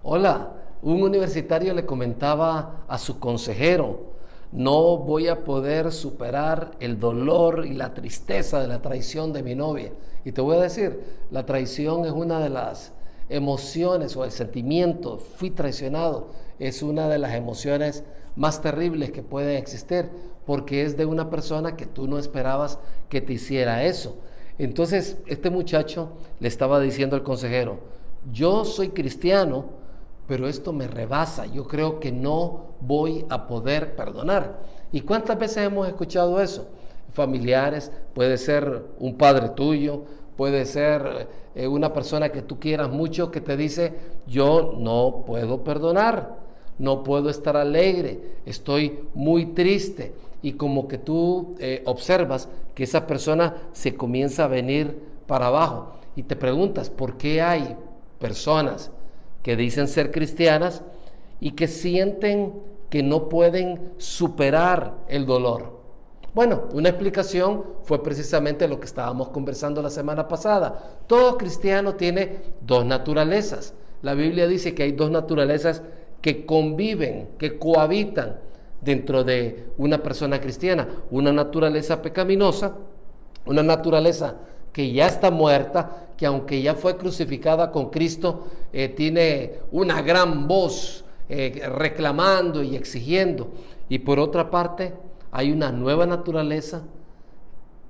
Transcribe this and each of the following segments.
Hola, un universitario le comentaba a su consejero: no voy a poder superar el dolor y la tristeza de la traición de mi novia. Y te voy a decir, la traición es una de las emociones, o el sentimiento, fui traicionado, es una de las emociones más terribles que pueden existir, porque es de una persona que tú no esperabas que te hiciera eso. Entonces, este muchacho le estaba diciendo al consejero: yo soy cristiano, pero esto me rebasa, yo creo que no voy a poder perdonar. ¿Y cuántas veces hemos escuchado eso? Familiares, puede ser un padre tuyo, puede ser una persona que tú quieras mucho, que te dice: yo no puedo perdonar, no puedo estar alegre, estoy muy triste. Y como que tú observas que esa persona se comienza a venir para abajo y te preguntas: ¿por qué hay personas que dicen ser cristianas y que sienten que no pueden superar el dolor? Bueno, una explicación fue precisamente lo que estábamos conversando la semana pasada. Todo cristiano tiene dos naturalezas. La Biblia dice que hay dos naturalezas que conviven, que cohabitan dentro de una persona cristiana: una naturaleza pecaminosa, una naturaleza que ya está muerta, que aunque ya fue crucificada con Cristo, tiene una gran voz reclamando y exigiendo. Y por otra parte, hay una nueva naturaleza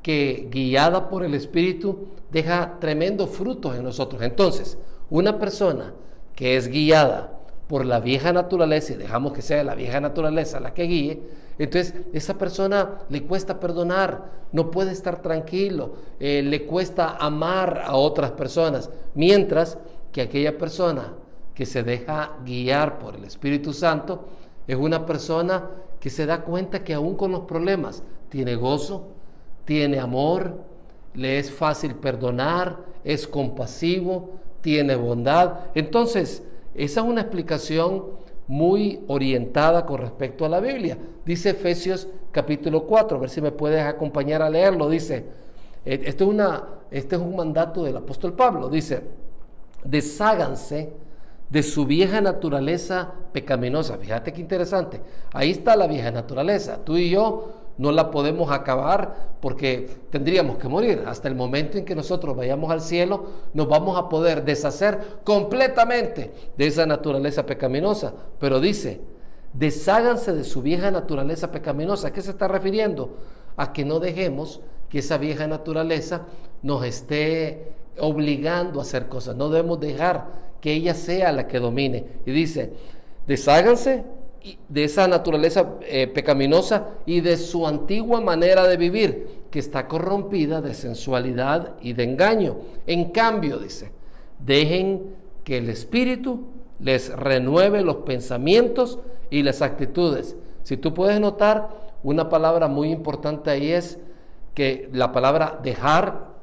que, guiada por el Espíritu, deja tremendos frutos en nosotros. Entonces, una persona que es guiada por la vieja naturaleza, y dejamos que sea la vieja naturaleza la que guíe, entonces esa persona le cuesta perdonar, no puede estar tranquilo, le cuesta amar a otras personas, mientras que aquella persona que se deja guiar por el Espíritu Santo es una persona que se da cuenta que aún con los problemas tiene gozo, tiene amor, le es fácil perdonar, es compasivo, tiene bondad. Entonces, esa es una explicación muy orientada con respecto a la Biblia. Dice Efesios capítulo 4, a ver si me puedes acompañar a leerlo. Dice, este es un mandato del apóstol Pablo, dice: desháganse de su vieja naturaleza pecaminosa. Fíjate qué interesante, ahí está la vieja naturaleza. Tú y yo no la podemos acabar porque tendríamos que morir. Hasta el momento en que nosotros vayamos al cielo, nos vamos a poder deshacer completamente de esa naturaleza pecaminosa. Pero dice: desháganse de su vieja naturaleza pecaminosa. ¿A qué se está refiriendo? A que no dejemos que esa vieja naturaleza nos esté obligando a hacer cosas. No debemos dejar que ella sea la que domine. Y dice: desháganse de esa naturaleza pecaminosa y de su antigua manera de vivir, que está corrompida de sensualidad y de engaño. En cambio, dice, dejen que el Espíritu les renueve los pensamientos y las actitudes. Si tú puedes notar, una palabra muy importante ahí es que la palabra dejar.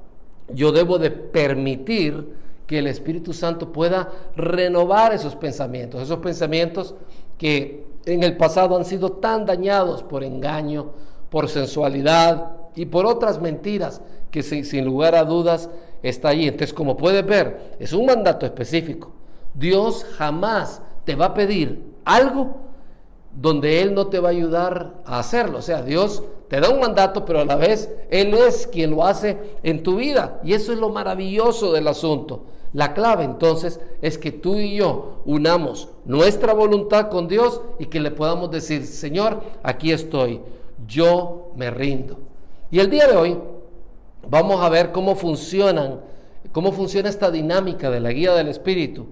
Yo debo de permitir que el Espíritu Santo pueda renovar esos pensamientos que en el pasado han sido tan dañados por engaño, por sensualidad y por otras mentiras que sin lugar a dudas está allí. Entonces, como puedes ver, es un mandato específico. Dios jamás te va a pedir algo donde Él no te va a ayudar a hacerlo. O sea, Dios te da un mandato, pero a la vez Él es quien lo hace en tu vida. Y eso es lo maravilloso del asunto. La clave entonces es que tú y yo unamos nuestra voluntad con Dios y que le podamos decir: Señor, aquí estoy, yo me rindo. Y el día de hoy vamos a ver cómo funciona esta dinámica de la guía del Espíritu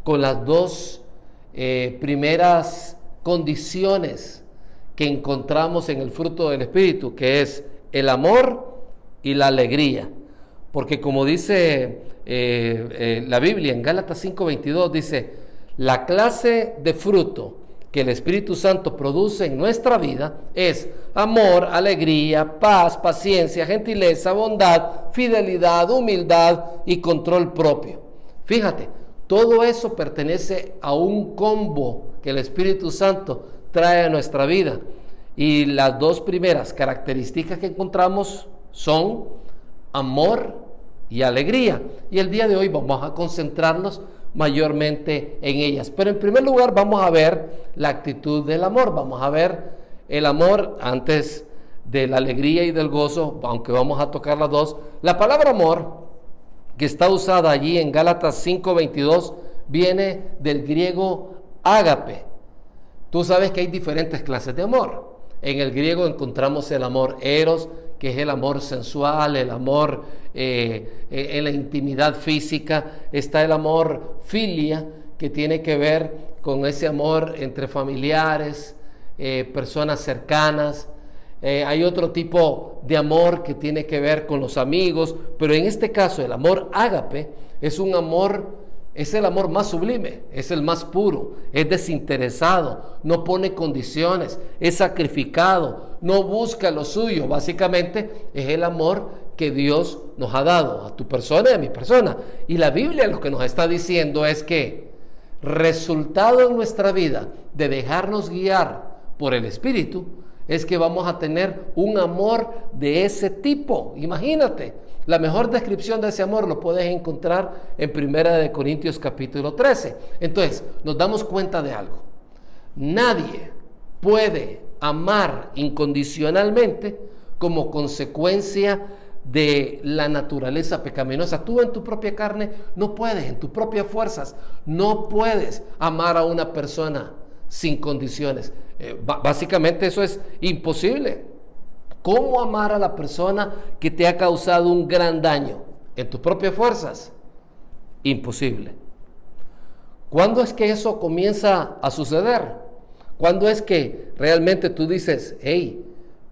con las dos primeras condiciones que encontramos en el fruto del Espíritu, que es el amor y la alegría. Porque como dice la Biblia en Gálatas 5:22, dice: la clase de fruto que el Espíritu Santo produce en nuestra vida es amor, alegría, paz, paciencia, gentileza, bondad, fidelidad, humildad y control propio. Fíjate, todo eso pertenece a un combo que el Espíritu Santo trae a nuestra vida. Y las dos primeras características que encontramos son amor y alegría. Y el día de hoy vamos a concentrarnos mayormente en ellas. Pero en primer lugar vamos a ver la actitud del amor. Vamos a ver el amor antes de la alegría y del gozo, aunque vamos a tocar las dos. La palabra amor, que está usada allí en Gálatas 5:22, viene del griego ágape. Tú sabes que hay diferentes clases de amor. En el griego encontramos el amor eros, que es el amor sensual, el amor en la intimidad física. Está el amor filia, que tiene que ver con ese amor entre familiares, personas cercanas. Hay otro tipo de amor que tiene que ver con los amigos, pero en este caso el amor ágape es un amor, es el amor más sublime, es el más puro, es desinteresado, no pone condiciones, es sacrificado, no busca lo suyo. Básicamente es el amor que Dios nos ha dado a tu persona y a mi persona. Y la Biblia lo que nos está diciendo es que resultado en nuestra vida de dejarnos guiar por el Espíritu es que vamos a tener un amor de ese tipo. Imagínate, la mejor descripción de ese amor lo puedes encontrar en 1 Corintios capítulo 13. Entonces, nos damos cuenta de algo. Nadie puede amar incondicionalmente como consecuencia de la naturaleza pecaminosa. Tú en tu propia carne no puedes, en tus propias fuerzas, no puedes amar a una persona sin condiciones. Básicamente eso es imposible. ¿Cómo amar a la persona que te ha causado un gran daño? ¿En tus propias fuerzas? Imposible. ¿Cuándo es que eso comienza a suceder? ¿Cuándo es que realmente tú dices, hey,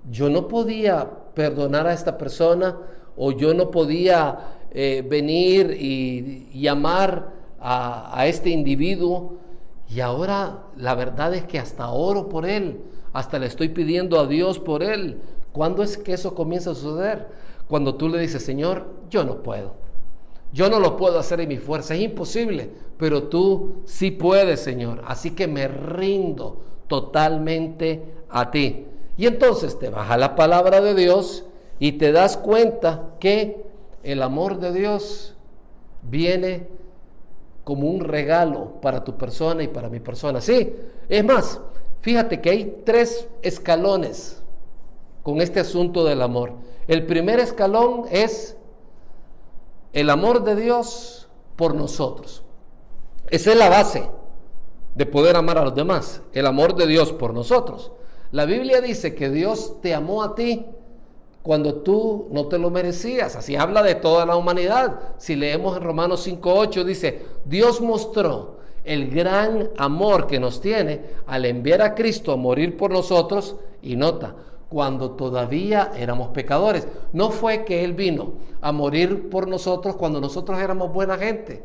yo no podía perdonar a esta persona, o yo no podía venir y amar a este individuo, y ahora la verdad es que hasta oro por él, hasta le estoy pidiendo a Dios por él? ¿Cuándo es que eso comienza a suceder? Cuando tú le dices, Señor, yo no puedo, yo no lo puedo hacer en mi fuerza, es imposible, pero tú sí puedes, Señor, así que me rindo totalmente a ti. Y entonces te vas a la palabra de Dios y te das cuenta que el amor de Dios viene como un regalo para tu persona y para mi persona. Sí, es más, fíjate que hay 3 escalones con este asunto del amor. El primer escalón es el amor de Dios por nosotros. Esa es la base de poder amar a los demás, el amor de Dios por nosotros. La Biblia dice que Dios te amó a ti cuando tú no te lo merecías. Así habla de toda la humanidad. Si leemos en Romanos 5:8, dice, Dios mostró el gran amor que nos tiene al enviar a Cristo a morir por nosotros. Y nota, cuando todavía éramos pecadores. No fue que Él vino a morir por nosotros cuando nosotros éramos buena gente.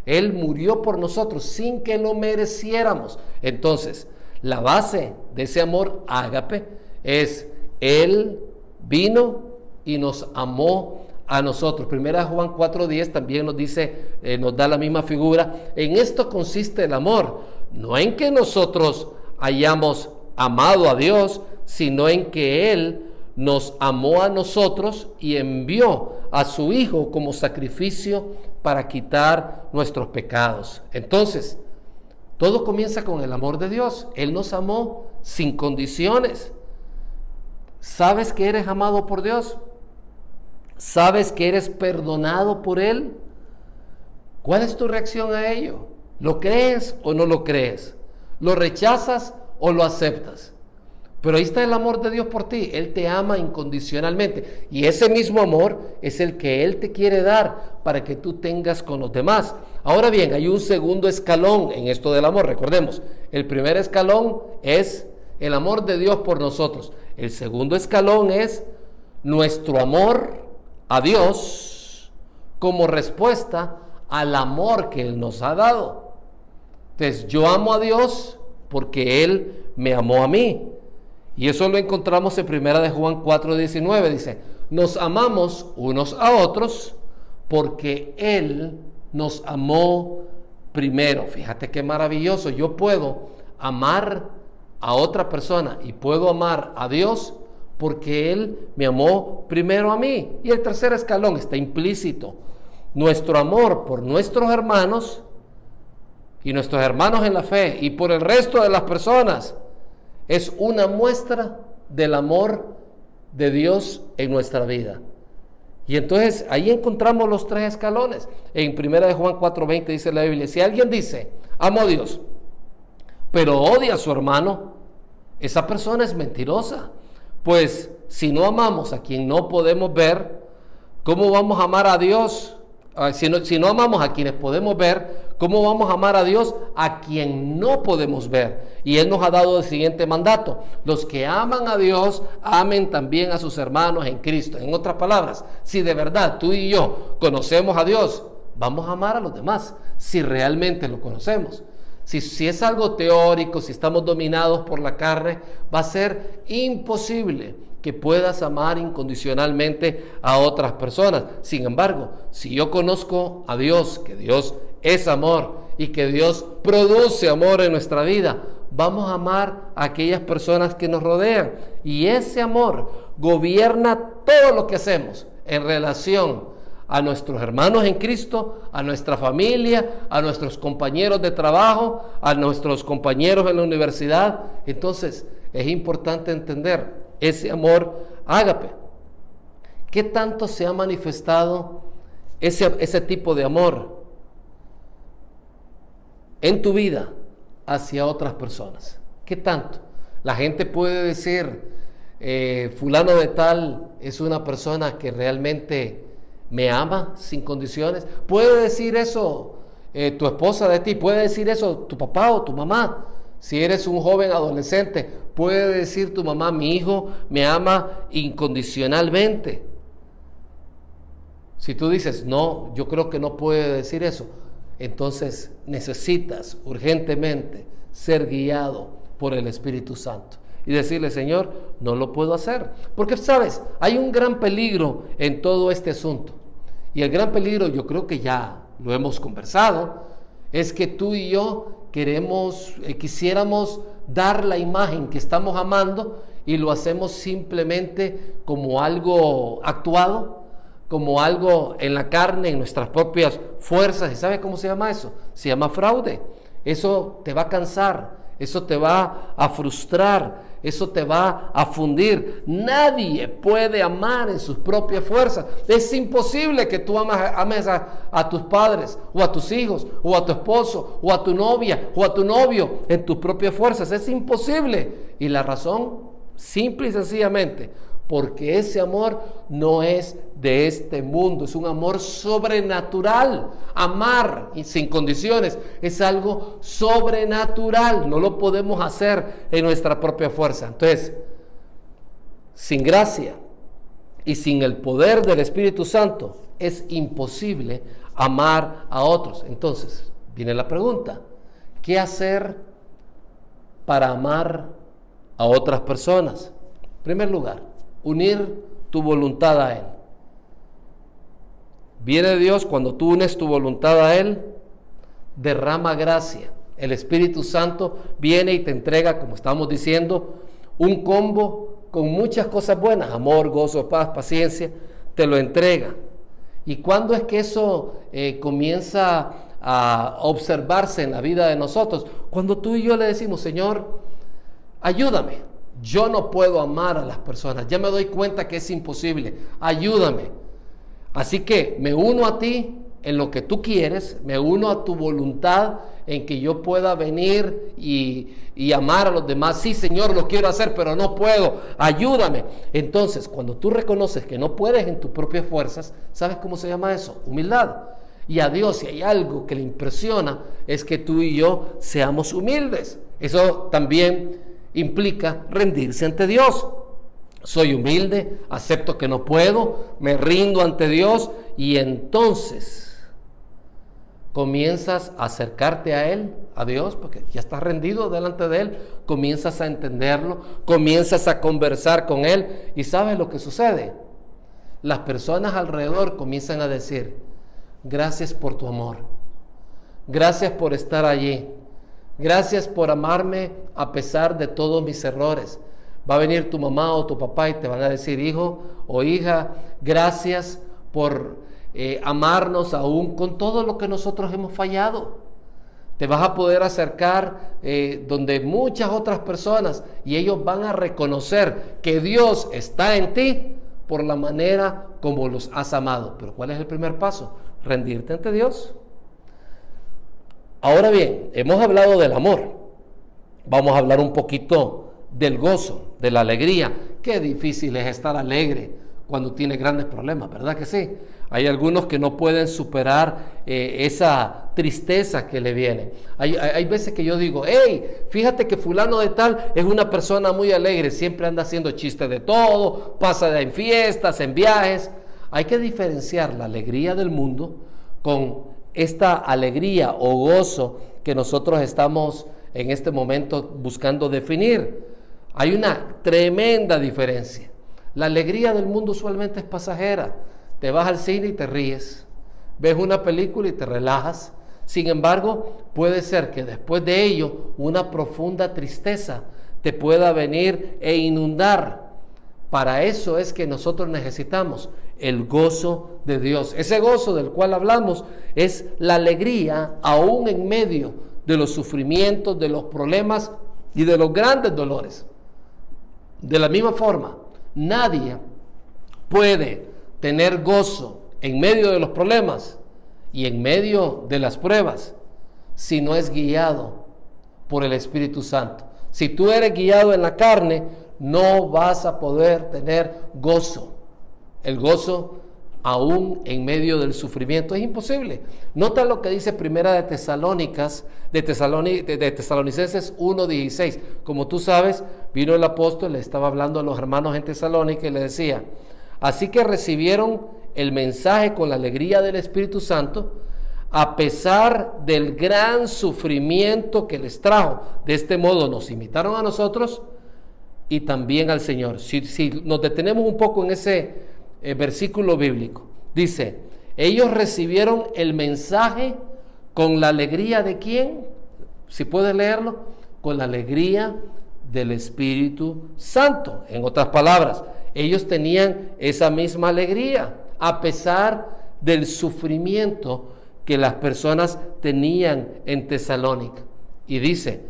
Él murió por nosotros sin que lo mereciéramos. Entonces, la base de ese amor ágape es Él vino y nos amó a nosotros. Primera Juan 4:10 también nos dice, nos da la misma figura. En esto consiste el amor, no en que nosotros hayamos amado a Dios, sino en que Él nos amó a nosotros y envió a su Hijo como sacrificio para quitar nuestros pecados. Entonces, todo comienza con el amor de Dios. Él nos amó sin condiciones. ¿Sabes que eres amado por Dios? ¿Sabes que eres perdonado por Él? ¿Cuál es tu reacción a ello? ¿Lo crees o no lo crees? ¿Lo rechazas o lo aceptas? Pero ahí está el amor de Dios por ti. Él te ama incondicionalmente. Y ese mismo amor es el que Él te quiere dar para que tú tengas con los demás. Ahora bien, hay un segundo escalón en esto del amor. Recordemos, el primer escalón es el amor de Dios por nosotros. El segundo escalón es nuestro amor a Dios como respuesta al amor que Él nos ha dado. Entonces, yo amo a Dios porque Él me amó a mí. Y eso lo encontramos en 1 Juan 4:19. Dice, nos amamos unos a otros porque Él nos amó primero. Fíjate qué maravilloso. Yo puedo amar a otra persona y puedo amar a Dios porque Él me amó primero a mí. Y el tercer escalón está implícito. Nuestro amor por nuestros hermanos y nuestros hermanos en la fe y por el resto de las personas es una muestra del amor de Dios en nuestra vida. Y entonces ahí encontramos los tres escalones. En 1 Juan 4:20 dice la Biblia: si alguien dice, amo a Dios, pero odia a su hermano, esa persona es mentirosa. Pues si no amamos a quien no podemos ver, ¿cómo vamos a amar a Dios? Si no amamos a quienes podemos ver, ¿cómo vamos a amar a Dios a quien no podemos ver? Y Él nos ha dado el siguiente mandato: los que aman a Dios, amen también a sus hermanos en Cristo. En otras palabras, si de verdad tú y yo conocemos a Dios, vamos a amar a los demás, si realmente lo conocemos. Si es algo teórico, si estamos dominados por la carne, va a ser imposible que puedas amar incondicionalmente a otras personas. Sin embargo, si yo conozco a Dios, que Dios es amor y que Dios produce amor en nuestra vida, vamos a amar a aquellas personas que nos rodean. Y ese amor gobierna todo lo que hacemos en relación a nuestros hermanos en Cristo, a nuestra familia, a nuestros compañeros de trabajo, a nuestros compañeros en la universidad. Entonces, es importante entender ese amor ágape. ¿Qué tanto se ha manifestado ese tipo de amor en tu vida hacia otras personas? ¿Qué tanto? La gente puede decir, fulano de tal es una persona que realmente me ama sin condiciones. Puede decir eso tu esposa de ti, puede decir eso tu papá o tu mamá. Si eres un joven adolescente, puede decir tu mamá: mi hijo me ama incondicionalmente. Si tú dices, no, yo creo que no puede decir eso, entonces necesitas urgentemente ser guiado por el Espíritu Santo y decirle: Señor, no lo puedo hacer. Porque, ¿sabes? Hay un gran peligro en todo este asunto. Y el gran peligro, yo creo que ya lo hemos conversado, es que tú y yo quisiéramos dar la imagen que estamos amando y lo hacemos simplemente como algo actuado, como algo en la carne, en nuestras propias fuerzas. ¿Y sabe cómo se llama eso? Se llama fraude. Eso te va a cansar, eso te va a frustrar, eso te va a fundir. Nadie puede amar en sus propias fuerzas. Es imposible que tú ames a tus padres, o a tus hijos, o a tu esposo, o a tu novia, o a tu novio en tus propias fuerzas. Es imposible. Y la razón, simple y sencillamente, porque ese amor no es de este mundo, es un amor sobrenatural. Amar sin condiciones es algo sobrenatural, no lo podemos hacer en nuestra propia fuerza. Entonces, sin gracia y sin el poder del Espíritu Santo, es imposible amar a otros. Entonces, viene la pregunta: ¿qué hacer para amar a otras personas? En primer lugar, unir tu voluntad a Él. Viene Dios, cuando tú unes tu voluntad a Él, derrama gracia. El Espíritu Santo viene y te entrega, como estamos diciendo, un combo con muchas cosas buenas: amor, gozo, paz, paciencia. Te lo entrega. ¿Y cuándo es que eso comienza a observarse en la vida de nosotros? Cuando tú y yo le decimos: Señor, ayúdame. Yo no puedo amar a las personas, ya me doy cuenta que es imposible, ayúdame. Así que me uno a ti en lo que tú quieres, me uno a tu voluntad en que yo pueda venir y amar a los demás. Sí, Señor, lo quiero hacer, pero no puedo, ayúdame. Entonces, cuando tú reconoces que no puedes en tus propias fuerzas, ¿sabes cómo se llama eso? Humildad. Y a Dios, si hay algo que le impresiona, es que tú y yo seamos humildes. Eso también implica rendirse ante Dios. Soy humilde, acepto que no puedo, me rindo ante Dios, y entonces comienzas a acercarte a Él, a Dios, porque ya estás rendido delante de Él, comienzas a entenderlo, comienzas a conversar con Él, y ¿sabes lo que sucede? Las personas alrededor comienzan a decir: gracias por tu amor, gracias por estar allí, gracias por amarme a pesar de todos mis errores. Va a venir tu mamá o tu papá y te van a decir: hijo o hija, gracias por amarnos aún con todo lo que nosotros hemos fallado. Te vas a poder acercar donde muchas otras personas y ellos van a reconocer que Dios está en ti por la manera como los has amado. Pero ¿cuál es el primer paso? Rendirte ante Dios. Ahora bien, hemos hablado del amor. Vamos a hablar un poquito del gozo, de la alegría. Qué difícil es estar alegre cuando tiene grandes problemas, ¿verdad que sí? Hay algunos que no pueden superar esa tristeza que le viene. Hay veces que yo digo, hey, fíjate que fulano de tal es una persona muy alegre, siempre anda haciendo chistes de todo, pasa en fiestas, en viajes. Hay que diferenciar la alegría del mundo con esta alegría o gozo que nosotros estamos en este momento buscando definir. Hay una tremenda diferencia. La alegría del mundo usualmente es pasajera. Te vas al cine y te ríes, ves una película y te relajas. Sin embargo, puede ser que después de ello una profunda tristeza te pueda venir e inundar. Para eso es que nosotros necesitamos el gozo de Dios. Ese gozo del cual hablamos es la alegría aún en medio de los sufrimientos, de los problemas y de los grandes dolores. De la misma forma, nadie puede tener gozo en medio de los problemas y en medio de las pruebas si no es guiado por el Espíritu Santo. Si tú eres guiado en la carne, no vas a poder tener gozo. El gozo aún en medio del sufrimiento es imposible. Nota lo que dice Primera de Tesalonicenses 1:16. Como tú sabes, vino el apóstol, le estaba hablando a los hermanos en Tesalónica y le decía: así que recibieron el mensaje con la alegría del Espíritu Santo, a pesar del gran sufrimiento que les trajo. De este modo nos imitaron a nosotros y también al Señor. Si nos detenemos un poco en ese versículo bíblico, dice: ellos recibieron el mensaje con la alegría de ¿quién? Si puedes leerlo, con la alegría del Espíritu Santo. En otras palabras, ellos tenían esa misma alegría a pesar del sufrimiento que las personas tenían en Tesalónica. Y dice,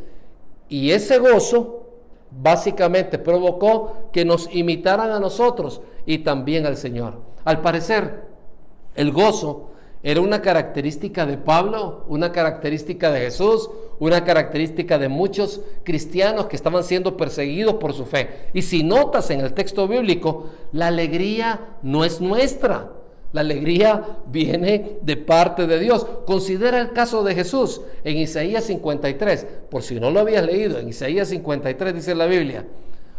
y ese gozo básicamente provocó que nos imitaran a nosotros y también al Señor. Al parecer, el gozo era una característica de Pablo, una característica de Jesús, una característica de muchos cristianos que estaban siendo perseguidos por su fe. Y si notas en el texto bíblico, la alegría no es nuestra. La alegría viene de parte de Dios. Considera el caso de Jesús en Isaías 53. Por si no lo habías leído, en Isaías 53 dice la Biblia,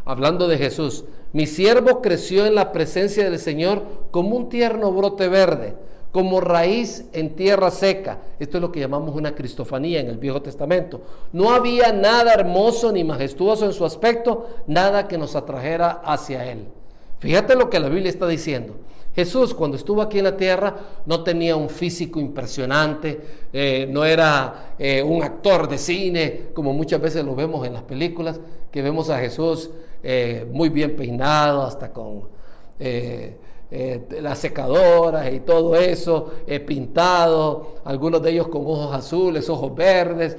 hablando de Jesús: mi siervo creció en la presencia del Señor como un tierno brote verde, como raíz en tierra seca. Esto es lo que llamamos una cristofanía en el Viejo Testamento. No había nada hermoso ni majestuoso en su aspecto, nada que nos atrajera hacia él. Fíjate lo que la Biblia está diciendo. Jesús, cuando estuvo aquí en la tierra, no tenía un físico impresionante, no era un actor de cine, como muchas veces lo vemos en las películas, que vemos a Jesús muy bien peinado, hasta con las secadoras y todo eso, pintado, algunos de ellos con ojos azules, ojos verdes,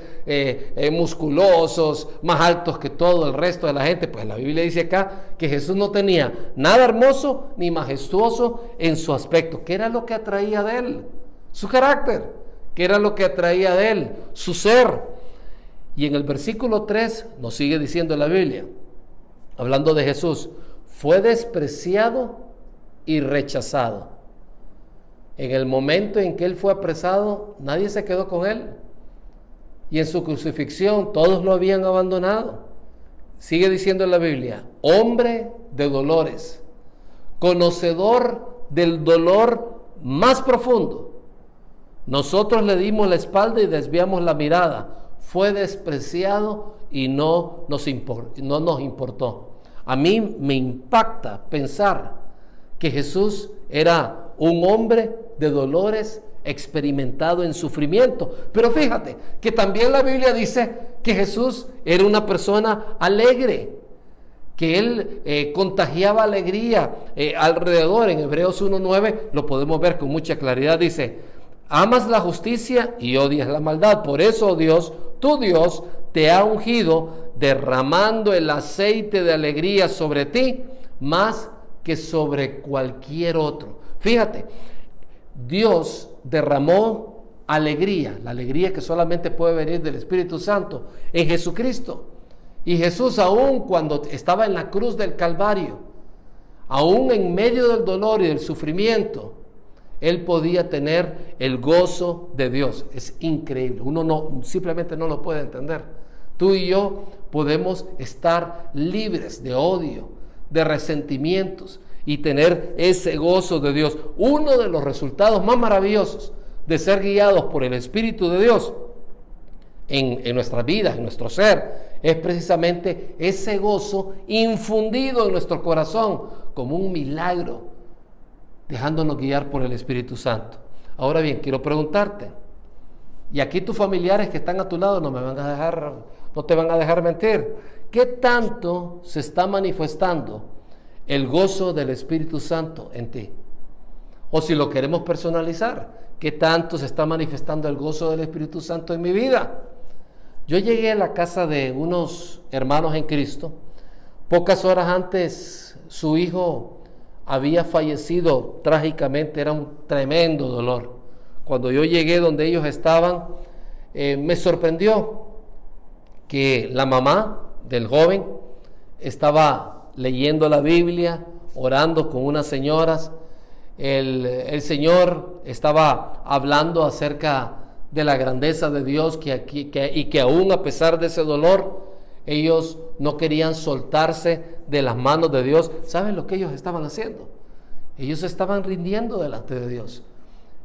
musculosos, más altos que todo el resto de la gente. Pues la Biblia dice acá que Jesús no tenía nada hermoso ni majestuoso en su aspecto. ¿Qué era lo que atraía de él? Su carácter. ¿Qué era lo que atraía de él? Su ser. Y en el versículo 3 nos sigue diciendo la Biblia, hablando de Jesús: fue despreciado y rechazado. En el momento en que él fue apresado, nadie se quedó con él. Y en su crucifixión todos lo habían abandonado. Sigue diciendo la Biblia: hombre de dolores, conocedor del dolor más profundo. Nosotros le dimos la espalda y desviamos la mirada. Fue despreciado y no nos importó. A mí me impacta pensar que Jesús era un hombre de dolores, experimentado en sufrimiento. Pero fíjate que también la Biblia dice que Jesús era una persona alegre, que él contagiaba alegría alrededor. En Hebreos 1:9 lo podemos ver con mucha claridad. Dice: Amas la justicia y odias la maldad. Por eso Dios, tu Dios, te ha ungido derramando el aceite de alegría sobre ti más que sobre cualquier otro. Fíjate, Dios derramó alegría, la alegría que solamente puede venir del Espíritu Santo, en Jesucristo. Y Jesús, aún cuando estaba en la cruz del Calvario, aún en medio del dolor y del sufrimiento, Él podía tener el gozo de Dios. Es increíble, uno simplemente no lo puede entender. Tú y yo podemos estar libres de odio, de resentimientos y tener ese gozo de Dios. Uno de los resultados más maravillosos de ser guiados por el Espíritu de Dios en nuestras vidas, en nuestro ser, es precisamente ese gozo infundido en nuestro corazón como un milagro, dejándonos guiar por el Espíritu Santo. Ahora bien, quiero preguntarte, y aquí tus familiares que están a tu lado no te van a dejar mentir, ¿qué tanto se está manifestando el gozo del Espíritu Santo en ti? O si lo queremos personalizar, ¿qué tanto se está manifestando el gozo del Espíritu Santo en mi vida? Yo llegué a la casa de unos hermanos en Cristo. Pocas horas antes su hijo había fallecido trágicamente. Era un tremendo dolor. Cuando yo llegué donde ellos estaban, me sorprendió que la mamá del joven estaba leyendo la Biblia, orando con unas señoras. El Señor estaba hablando acerca de la grandeza de Dios y que aún a pesar de ese dolor, ellos no querían soltarse de las manos de Dios. ¿Saben lo que ellos estaban haciendo? Ellos estaban rindiendo delante de Dios.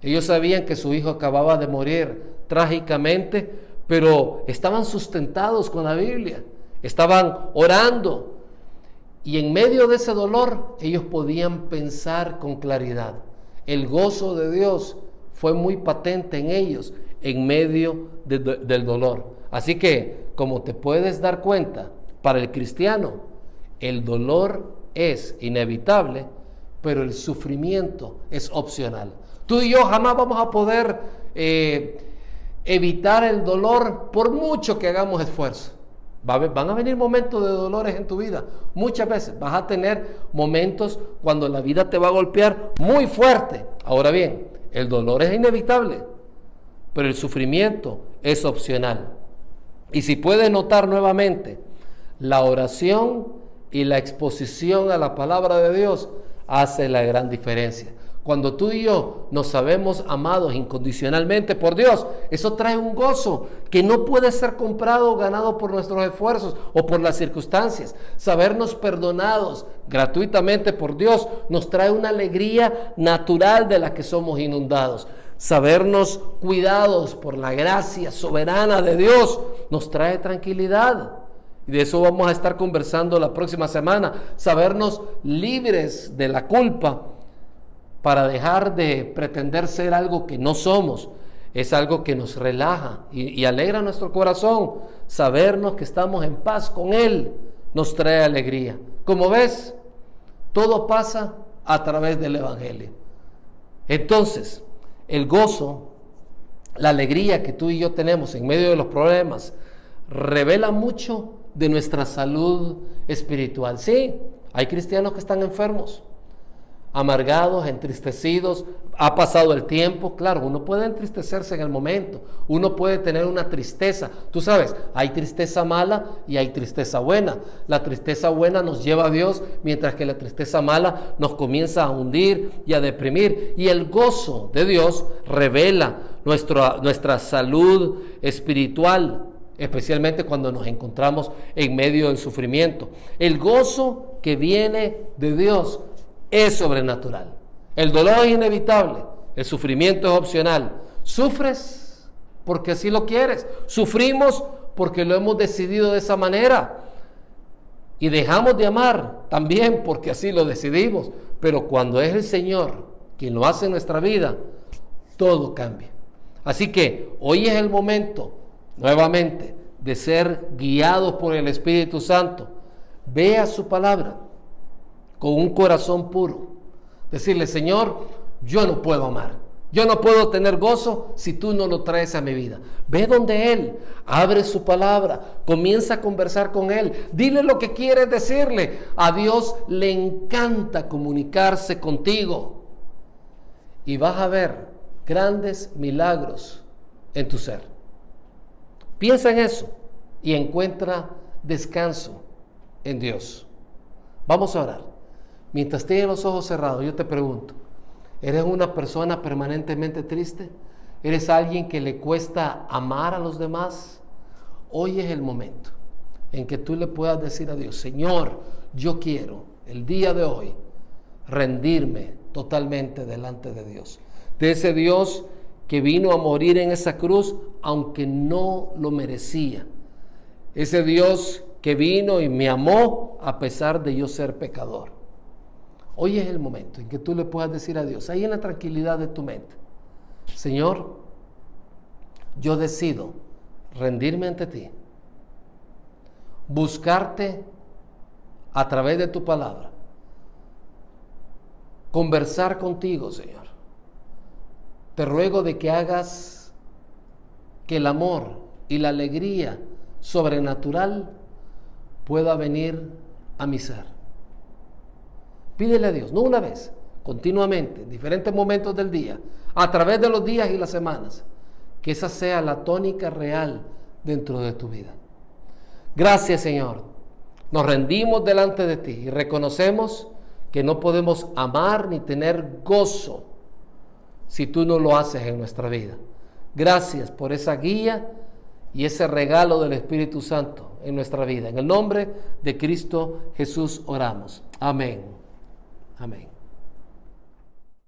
Ellos sabían que su hijo acababa de morir trágicamente, pero estaban sustentados con la Biblia, estaban orando, y en medio de ese dolor ellos podían pensar con claridad. El gozo de Dios fue muy patente en ellos en medio del dolor. Así que, como te puedes dar cuenta, para el cristiano el dolor es inevitable, pero el sufrimiento es opcional. Tú y yo jamás vamos a poder evitar el dolor por mucho que hagamos esfuerzo. Van a venir momentos de dolores en tu vida. Muchas veces vas a tener momentos cuando la vida te va a golpear muy fuerte. Ahora bien, el dolor es inevitable, pero el sufrimiento es opcional. Y si puedes notar nuevamente, la oración y la exposición a la palabra de Dios hace la gran diferencia. Cuando tú y yo nos sabemos amados incondicionalmente por Dios, eso trae un gozo que no puede ser comprado o ganado por nuestros esfuerzos o por las circunstancias. Sabernos perdonados gratuitamente por Dios nos trae una alegría natural de la que somos inundados. Sabernos cuidados por la gracia soberana de Dios nos trae tranquilidad. Y de eso vamos a estar conversando la próxima semana. Sabernos libres de la culpa para dejar de pretender ser algo que no somos, es algo que nos relaja y alegra nuestro corazón. Sabernos que estamos en paz con Él nos trae alegría. Como ves, todo pasa a través del Evangelio. Entonces, el gozo, la alegría que tú y yo tenemos en medio de los problemas, revela mucho de nuestra salud espiritual. Sí, hay cristianos que están enfermos, amargados, entristecidos, ha pasado el tiempo. Claro, uno puede entristecerse en el momento, uno puede tener una tristeza. Tú sabes, hay tristeza mala y hay tristeza buena. La tristeza buena nos lleva a Dios, mientras que la tristeza mala nos comienza a hundir y a deprimir. Y el gozo de Dios revela nuestra salud espiritual, especialmente cuando nos encontramos en medio del sufrimiento. El gozo que viene de Dios es sobrenatural. El dolor es inevitable, el sufrimiento es opcional. Sufres porque así lo quieres, sufrimos porque lo hemos decidido de esa manera, y dejamos de amar también porque así lo decidimos. Pero cuando es el Señor quien lo hace en nuestra vida, todo cambia. Así que hoy es el momento nuevamente de ser guiados por el Espíritu Santo. Vea su palabra con un corazón puro. Decirle: Señor, yo no puedo amar, Yo no puedo tener gozo si tú no lo traes a mi vida. Ve donde Él, abre su palabra, comienza a conversar con Él. Dile lo que quieres decirle. A Dios le encanta comunicarse contigo. Y vas a ver grandes milagros en tu ser. Piensa en eso y encuentra descanso en Dios. Vamos a orar. Mientras tienes los ojos cerrados, yo te pregunto, ¿eres una persona permanentemente triste? ¿Eres alguien que le cuesta amar a los demás? Hoy es el momento en que tú le puedas decir a Dios: Señor, yo quiero el día de hoy rendirme totalmente delante de Dios. De ese Dios que vino a morir en esa cruz aunque no lo merecía. Ese Dios que vino y me amó a pesar de yo ser pecador. Hoy es el momento en que tú le puedas decir a Dios, ahí en la tranquilidad de tu mente: Señor, yo decido rendirme ante ti, buscarte a través de tu palabra, conversar contigo, Señor. Te ruego de que hagas que el amor y la alegría sobrenatural pueda venir a mi ser. Pídele a Dios, no una vez, continuamente, en diferentes momentos del día, a través de los días y las semanas, que esa sea la tónica real dentro de tu vida. Gracias, Señor. Nos rendimos delante de ti y reconocemos que no podemos amar ni tener gozo si tú no lo haces en nuestra vida. Gracias por esa guía y ese regalo del Espíritu Santo en nuestra vida. En el nombre de Cristo Jesús oramos. Amén. Amén.